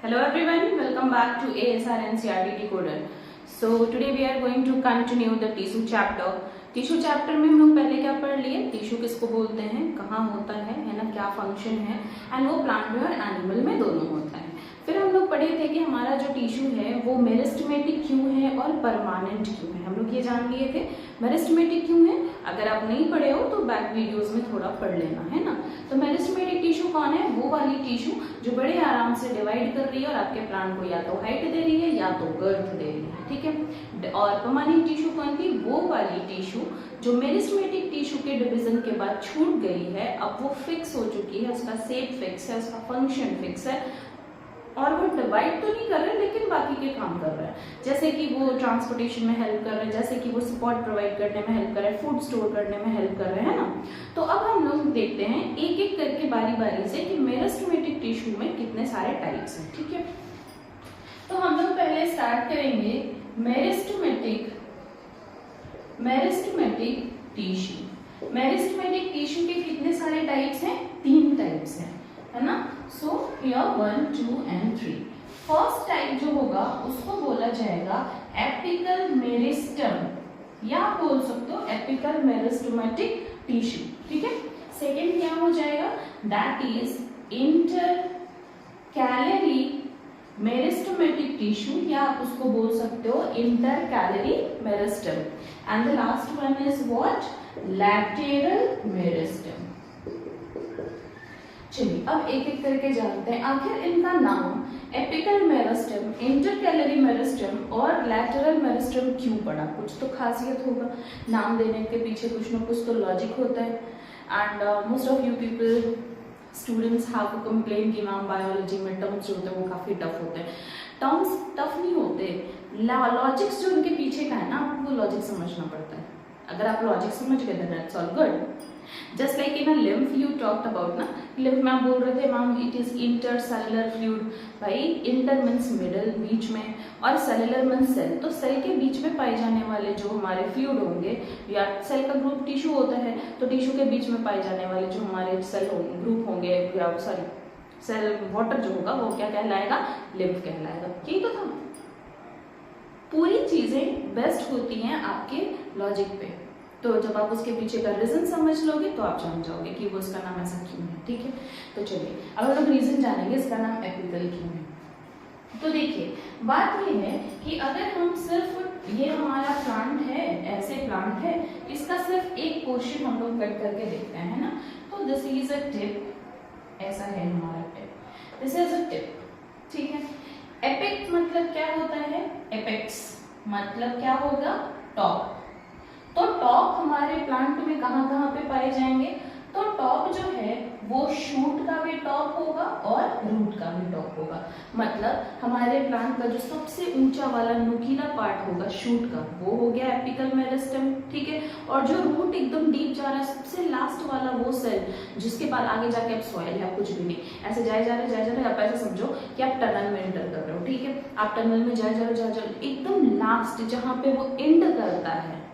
Hello everyone, welcome back to ASR NCERT Decoder. So today we are going to continue the tissue chapter. Tissue chapter में हम लोग पहले क्या पढ़ लिए, टिश्यू किसको बोलते हैं, कहाँ होता है ना, क्या फंक्शन है, एंड वो प्लांट में और एनिमल में दोनों होता है। फिर हम लोग पढ़े थे कि हमारा जो टिश्यू है वो मेरिस्टेमेटिक क्यों है और परमानेंट क्यों है। हम लोग ये जान लिए थे मेरिस्टेमेटिक क्यों है। अगर आप नहीं पढ़े हो तो बैक वीडियोस में थोड़ा पढ़ लेना है ना। तो मेरिस्टेमेटिक टिश्यू कौन है, वो वाली टिश्यू जो बड़े आराम से डिवाइड कर रही है और आपके प्लांट को या तो हाइट दे रही है या तो गर्थ दे रही है, ठीक है। और परमानेंट टिश्यू कौन थी, वो वाली टिश्यू जो मेरिस्टेमेटिक टिश्यू के डिवीजन के बाद छूट गई है, अब वो फिक्स हो चुकी है, उसका शेप फिक्स है, उसका फंक्शन फिक्स है और वो डिवाइड तो नहीं कर रहे लेकिन बाकी के काम कर रहे हैं, जैसे कि वो ट्रांसपोर्टेशन में हेल्प कर रहे हैं, जैसे कि वो सपोर्ट प्रोवाइड करने में हेल्प कर रहे हैं, फूड स्टोर करने में हेल्प कर रहे हैं ना। तो अब हम लोग देखते हैं एक एक करके बारी बारी से कि मेरिस्टेमेटिक टिश्यू में कितने सारे टाइप्स हैं, ठीक है। तो हम लोग पहले स्टार्ट करेंगे मेरिस्टेमेटिक टिश्यू। मेरिस्टेमेटिक टिश्यू के कितने सारे टाइप्स हैं, 3 टाइप्स हैं, है ना। So here 1, 2 and 3। First type जो होगा उसको बोला जाएगा एपिकल मेरिस्टम या बोल सकते हो एपिकल मेरिस्टेमेटिक टिश्यू, ठीक है। सेकेंड क्या हो जाएगा, that is intercalary meristematic tissue या आप उसको बोल सकते हो intercalary meristem. And the last one is what, lateral meristem. चलिए अब एक एक करके जानते हैं आखिर इनका नाम एपिकल मेरिस्टम, इंटरकैलरी मेरिस्टम और लैटेरल मेरिस्टम क्यों पड़ा। कुछ तो खासियत होगा, नाम देने के पीछे कुछ ना कुछ तो लॉजिक होता है। And most of you people students have to complain कि मैम बायोलॉजी में टर्म्स जो होते हैं वो काफी टफ होते हैं। टर्म्स टफ नहीं होते, लॉजिक्स जो उनके पीछे का है ना, आपको वो लॉजिक समझना पड़ता है। अगर आप लॉजिक समझ गए then that's all good. Just like in a lymph you talked about ना, लिम्फ में आप बोल रहे थे ma'am it is intercellular fluid. भाई इंटर मींस मिडिल, बीच में, और सेलुलर मींस सेल, तो सेल के बीच में पाए जाने वाले जो हमारे फ्लूइड होंगे, या सेल का ग्रुप टिश्यू होता है तो टिश्यू के बीच में पाए जाने वाले जो हमारे सेल ग्रुप होंगे, या सॉरी सेल वाटर जो होगा वो क्या कहलाएगा, लिम्फ कहलाएगा। यही तो था। पूरी चीजें बेस्ट होती हैं आपके लॉजिक पे, तो जब आप उसके पीछे का रीजन समझ लोगे तो आप जान जाओगे कि वो उसका नाम ऐसा क्यों है, ठीक है। तो चलिए अब हम लोग रीजन जानेंगे इसका नाम एपिकल क्यों है। तो देखिए बात ये है कि अगर हम सिर्फ ये हमारा प्लांट है, ऐसे प्लांट है, इसका सिर्फ एक पोर्शन हम लोग कट करके देखते हैं, है ना। तो दिस इज अ टिप, ऐसा है हमारा tip, this is a tip, ठीक है। एपेक्स मतलब क्या होता है, एपेक्स मतलब क्या होगा, टॉप। तो टॉप हमारे प्लांट में कहाँ कहाँ पे पाए जाएंगे, तो टॉप जो है वो शूट का भी टॉप होगा और रूट का भी टॉप होगा। मतलब हमारे प्लांट का जो सबसे ऊंचा वाला नुकीला पार्ट होगा शूट का, वो हो गया एपिकल मेरिस्टम, ठीक है। और जो रूट एकदम डीप जा रहा है, सबसे लास्ट वाला वो सेल जिसके बाद आगे जाके आप सॉइल है, कुछ भी नहीं, ऐसे जाए जा रहे आप ऐसे समझो कि आप टनल में एंटर कर रहे हो, ठीक है। आप टनल में जाए जा रहे एकदम लास्ट जहाँ पे वो एंड करता है,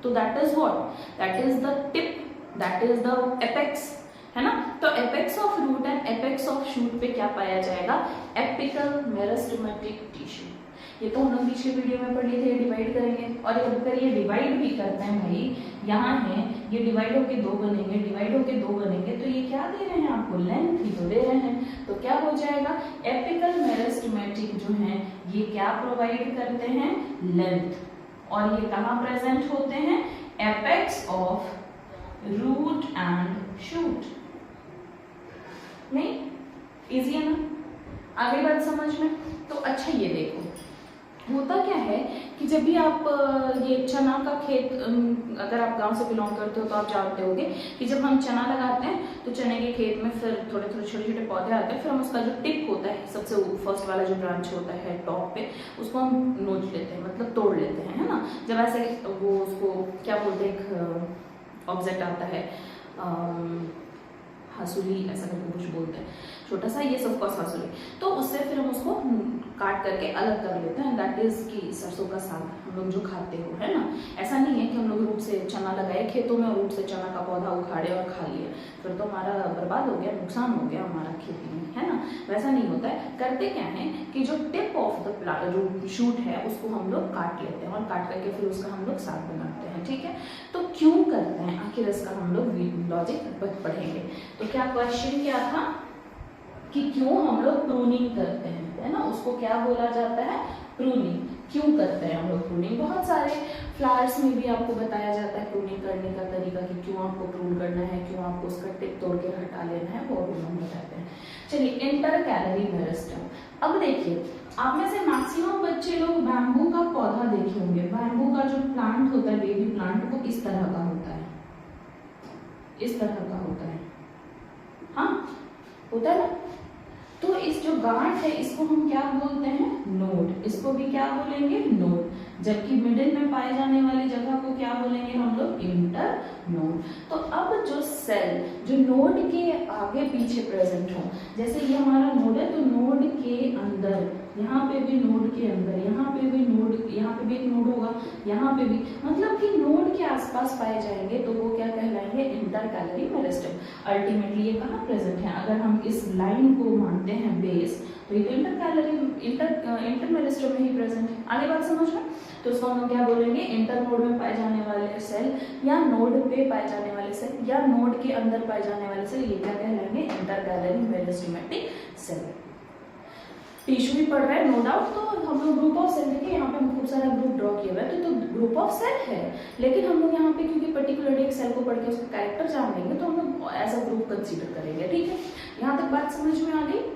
तो that is what, that is the tip, that is the apex, है ना। तो apex of root and apex of shoot पे क्या पाया जाएगा, एपिकल मेरिस्टेमेटिक टिश्यू। ये तो हम लोग पिछले वीडियो में पढ़ लिए थे, डिवाइड करेंगे। और अगर ये डिवाइड भी करते हैं भाई, यहाँ है ये डिवाइड होके 2 बनेंगे, डिवाइड होके 2 बनेंगे, तो ये क्या दे रहे हैं आपको, लेंथ ही तो दे रहे हैं। तो क्या हो जाएगा, एपिकल मेरिस्टेमेटिक जो है ये क्या प्रोवाइड करते हैं, लेंथ। और ये कहाँ प्रेजेंट होते हैं, apex of root and shoot. नहीं इजी है ना, आगे बात समझ में। तो अच्छा ये देखो होता क्या है कि जब भी आप ये चना का खेत, अगर आप गांव से बिलोंग करते हो तो आप जानते होंगे कि जब हम चना लगाते हैं तो चने के खेत में फिर थोड़े थोड़े छोटे छोटे पौधे आते हैं, फिर हम उसका जो टिप होता है, सबसे फर्स्ट वाला जो ब्रांच होता है टॉप पे, उसको हम नोच लेते हैं, मतलब तोड़ लेते हैं, है ना। जब ऐसे वो उसको क्या बोलते हैं, एक ऑब्जेक्ट आता है, हसूली ऐसा करके कुछ बोलते हैं, छोटा सा, ये ऑफ कोर्स हसूली। तो उससे फिर हम उसको काट करके अलग कर लेते हैं, दैट इज कि सरसों का साग हम लोग जो खाते हो, है ना। ऐसा नहीं है कि हम लोग रूट से चना लगाए खेतों में और रूट से चना का पौधा उखाड़े और खा लिए, फिर तो हमारा बर्बाद हो गया, नुकसान हो गया हमारा खेती में, है ना। वैसा नहीं होता है। करते क्या है कि जो टिप ऑफ द जो शूट है उसको हम लोग काट लेते हैं और काट करके फिर उसका हम लोग साग बनाते हैं, ठीक है। तो क्यों करते हैं आखिर इसका हम लोग लॉजिक पढ़ेंगे। तो क्या क्वेश्चन क्या था कि क्यों हम लोग प्रूनिंग करते हैं, है ना, उसको क्या बोला जाता है, प्रूनिंग। क्यों करते हैं हम लोग प्रूनिंग? बहुत सारे फ्लावर्स में भी आपको बताया जाता है प्रूनिंग करने का तरीका कि क्यों आपको प्रून करना है, क्यों आपको उसका टिप तोड़ के हटा लेना है, वो भी हम बताते हैं। चलिए, इंटर कैलरी मेरिस्टेम। अब देखिए, आप में से मैक्सिमम बच्चे लोग बैम्बू का पौधा देखे होंगे। बैम्बू का जो प्लांट होता है, बेबी प्लांट, वो इस तरह का होता है, इस तरह का होता है, हाँ होता है ना। तो इस जो गांठ है इसको हम क्या बोलते हैं, नोड। इसको भी क्या बोलेंगे, नोड। जबकि मिडिल में पाए जाने वाली जगह को क्या बोलेंगे हम लोग, इंटर नोड। तो अब जो सेल जो नोड के आगे पीछे प्रेजेंट हो, जैसे ये हमारा नोड है, तो नोड के अंदर, यहाँ पे भी नोड के अंदर, यहाँ पे भी नोड, यहाँ पे भी एक नोड होगा, यहाँ पे भी, मतलब कि नोड के आसपास पाए जाएंगे, तो वो क्या कहलाएंगे, इंटर कैलरी मेरिस्टेम। अल्टीमेटली ये कहाँ प्रेजेंट है, अगर हम इस लाइन को मानते हैं बेस, तो ये तो इंटर कैलरी इंटर मेरिस्टेम में ही प्रेजेंट है। आगे बात समझ में। तो उसको हम क्या बोलेंगे, इंटर नोड में पाए जाने वाले सेल या नोड पे पाए जाने वाले सेल या नोड के अंदर पाए जाने वाले सेल, ये क्या कहलाएंगे, intercalary meristematic cell. Tissue भी पढ़ रहा है नो डाउट। तो हम लोग ग्रुप ऑफ सेल, देखिए यहाँ पे हम खूब सारा ग्रुप ड्रॉ किया हुआ है, तो ग्रुप ऑफ सेल है, लेकिन हम लोग यहाँ पे क्योंकि पर्टिकुलरली एक सेल को पढ़ के उसका कैरेक्टर जान लेंगे, तो हम लोग एज अ ग्रुप कंसीडर करेंगे, ठीक है। यहाँ तक बात समझ में आ गई।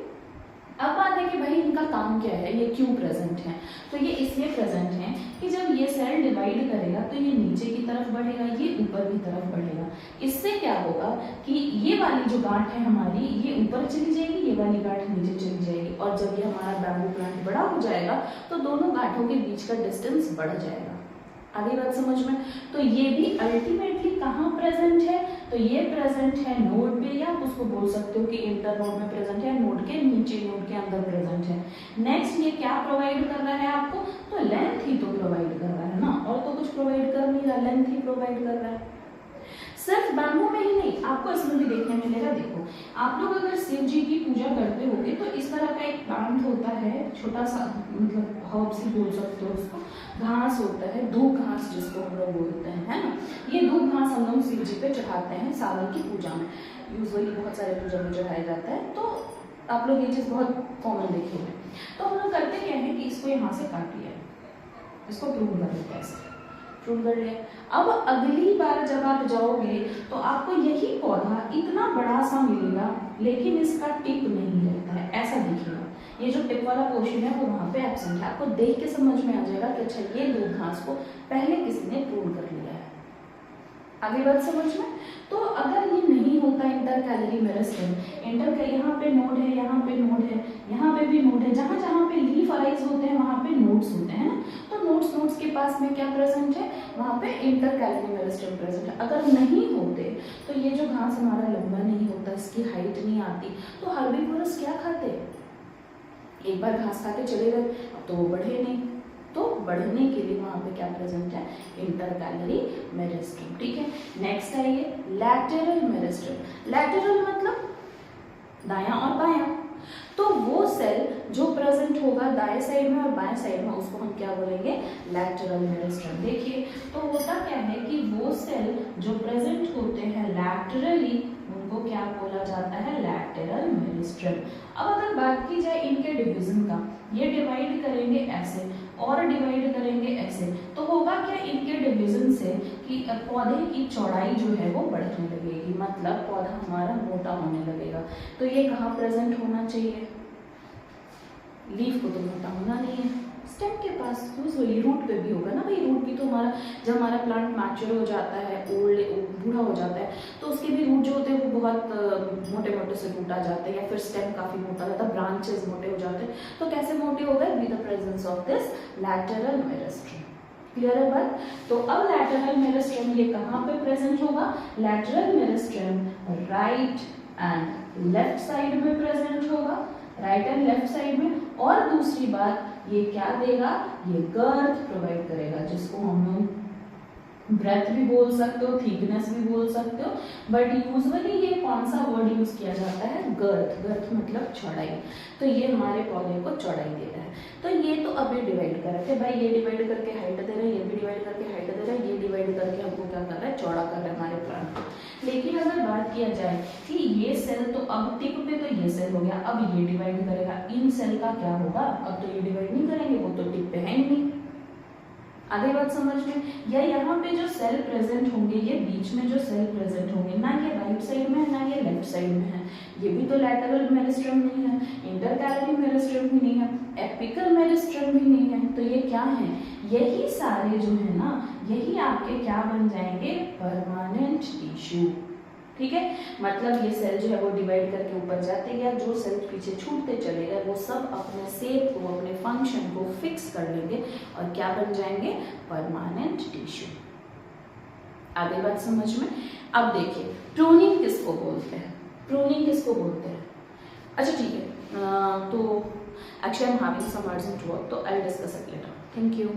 अब बात है कि भाई इनका काम क्या है, ये क्यों प्रेजेंट है। तो ये इसलिए प्रेजेंट है कि जब ये सेल डिवाइड करेगा तो ये नीचे की तरफ बढ़ेगा, ये ऊपर की तरफ बढ़ेगा। इससे क्या होगा कि ये वाली जो गांठ है हमारी, ये ऊपर चली जाएगी, ये वाली गांठ नीचे चली जाएगी, और जब ये हमारा बैम्बू प्लांट बड़ा हो जाएगा तो दोनों गांठों के बीच का डिस्टेंस बढ़ जाएगा। आगे बात समझ में। तो ये भी अल्टीमेटली कहाँ प्रेजेंट है, तो ये प्रेजेंट है नोड पे, या आप उसको बोल सकते हो कि इंटर नोड में प्रेजेंट है, नोड के नीचे, नोड के अंदर प्रेजेंट है। नेक्स्ट, ये क्या प्रोवाइड कर रहा है आपको, तो लेंथ ही तो प्रोवाइड कर रहा है ना, और तो कुछ प्रोवाइड कर नहीं रहा, लेंथ ही प्रोवाइड कर रहा है। सिर्फ बैम्बू में ही नहीं, आपको इसमें भी देखने मिलेगा। देखो, आप लोग अगर शिव जी की पूजा करते होगे तो इस तरह का एक प्लांट होता है, छोटा सा, मतलब हर्ब्स ही बोल सकते हो उसको, घास होता है, धूप घास जिसको हम लोग बोलते हैं, है ना। ये धूप घास हम लोग शिव जी पे चढ़ाते हैं सावन की पूजा में, यूजुअली बहुत सारे पूजा में चढ़ाया जाता है। तो आप लोग ये चीज़ बहुत कॉमन देखे हैं। तो हम लोग करते क्या है कि इसको यहाँ से काट लिया, इसको प्रूव कर लेते हैं, ऐसे प्रूव कर लिया। अब अगली बार जब आप जाओगे तो आपको यही पौधा इतना बड़ा सा मिलेगा, लेकिन इसका टिप नहीं रहता है, ऐसा दिखेगा। ये जो टिप वाला पोर्शन है वो वहाँ पे एब्सेंट है। आपको देख के समझ में आ जाएगा कि अच्छा ये धूप घास को पहले किसी ने प्रून कर लिया है। आगे बात समझ में। तो अगर ये नहीं होता इंटर कैलरी मेरिस्टेम, यहाँ पे नोड है, यहाँ पे नोड है, यहाँ पे भी नोड है, जहाँ जहाँ पे लीफ अराइज होते हैं वहाँ पे नोड्स होते हैं ना, तो नोड्स के पास में क्या प्रेजेंट है, वहाँ पे इंटर कैलरी मेरिस्टेम प्रेजेंट है। अगर नहीं होते तो ये जो घास हमारा लंबा नहीं होता, इसकी हाइट नहीं आती, तो हर्बीवोरस क्या खाते, एक बार घास खा के चले गए, अब तो वो बढ़े नहीं, तो बढ़ने के लिए वहां पे क्या प्रेजेंट है, इंटर कैलरी मेरिस्टेम, ठीक है। नेक्स्ट है ये लैटरल मेरिस्टेम। लैटरल मतलब दायां और बायां। तो वो सेल जो प्रेजेंट होगा दाएं साइड में और बाएं साइड में, उसको हम क्या बोलेंगे, लैटरल मेरिस्टेम। देखिए, तो होता क्या है कि वो सेल जो प्रेजेंट होते हैं लैटरली, उनको क्या बोला जाता है, लैटरल मेरिस्टेम। अब अगर बात की जाए इनके डिवीजन का, ये डिवाइड करेंगे ऐसे और डिवाइड करेंगे ऐसे, तो होगा क्या इनके डिवीजन से कि पौधे की चौड़ाई जो है वो बढ़ने लगेगी, मतलब पौधा हमारा मोटा होने लगेगा। तो ये कहाँ प्रेजेंट होना चाहिए, लीफ को तो मोटा होना नहीं है, स्टेम के पास, यूजुअली रूट पे भी होगा ना भाई। रूट भी तो हमारा, जब हमारा प्लांट मैच्योर हो जाता है, ओल्ड बूढ़ा हो जाता है, तो उसके भी रूट जो होते हैं वो बहुत मोटे मोटे से टूटा जाते हैं, या फिर स्टेम काफी मोटा जाता है, ब्रांचेस मोटे हो जाते हैं। तो कैसे मोटे हो गए, with the presence of this lateral meristem. Clear है बात। तो अब लैटरल मेरिस्टेम ये कहाँ पे प्रेजेंट होगा, lateral meristem right and left side में प्रेजेंट होगा, राइट एंड लेफ्ट साइड में। और दूसरी बात, ये क्या देगा, ये गर्थ प्रोवाइड करेगा, जिसको हम लोग ब्रेथ भी बोल सकते हो, थिकनेस भी बोल सकते हो, बट यूजुअली ये कौन सा वर्ड यूज किया जाता है, गर्थ। गर्थ मतलब चौड़ाई। तो ये हमारे पौधे को चौड़ाई दे रहा है। तो ये तो अभी डिवाइड कर रहे थे भाई, ये डिवाइड करके हाइट दे रहा है, ये भी डिवाइड करके हाइट दे रहा है, ये डिवाइड करके हमको क्या कर रहा है, चौड़ा कर रहा है हमारे प्लांट को। लेकिन अगर बात किया जाए कि ये सेल तो अब टिप पे तो ये सेल हो गया, अब ये डिवाइड करेगा, इन सेल का क्या होगा, अब तो ये डिवाइड नहीं करेंगे, वो तो टिप पे है ही नहीं। आगे बात समझ में, या यहाँ पे जो सेल प्रेजेंट होंगे, ये बीच में जो सेल प्रेजेंट होंगे, ना ये राइट साइड में है ना ये लेफ्ट साइड में है, ये भी तो लैटरल मेरिस्टम नहीं है, इंटरकैलरी मेरिस्टम भी नहीं है, एपिकल मेरिस्टम भी नहीं है। तो ये क्या है, यही सारे जो है ना, यही आपके क्या बन जाएंगे, परमानेंट टिश्यू। ठीक है, मतलब ये सेल जो है वो डिवाइड करके ऊपर जाते गया, जो सेल पीछे छूटते चले गए वो सब अपने शेप को, अपने फंक्शन को फिक्स कर लेंगे और क्या बन जाएंगे, परमानेंट टिश्यू। आगे बात समझ में। अब देखिए प्रूनिंग किसको बोलते हैं, प्रूनिंग किसको बोलते हैं। अच्छा ठीक है, तो actually I am having some urgent work, तो I will discuss it later. Thank you.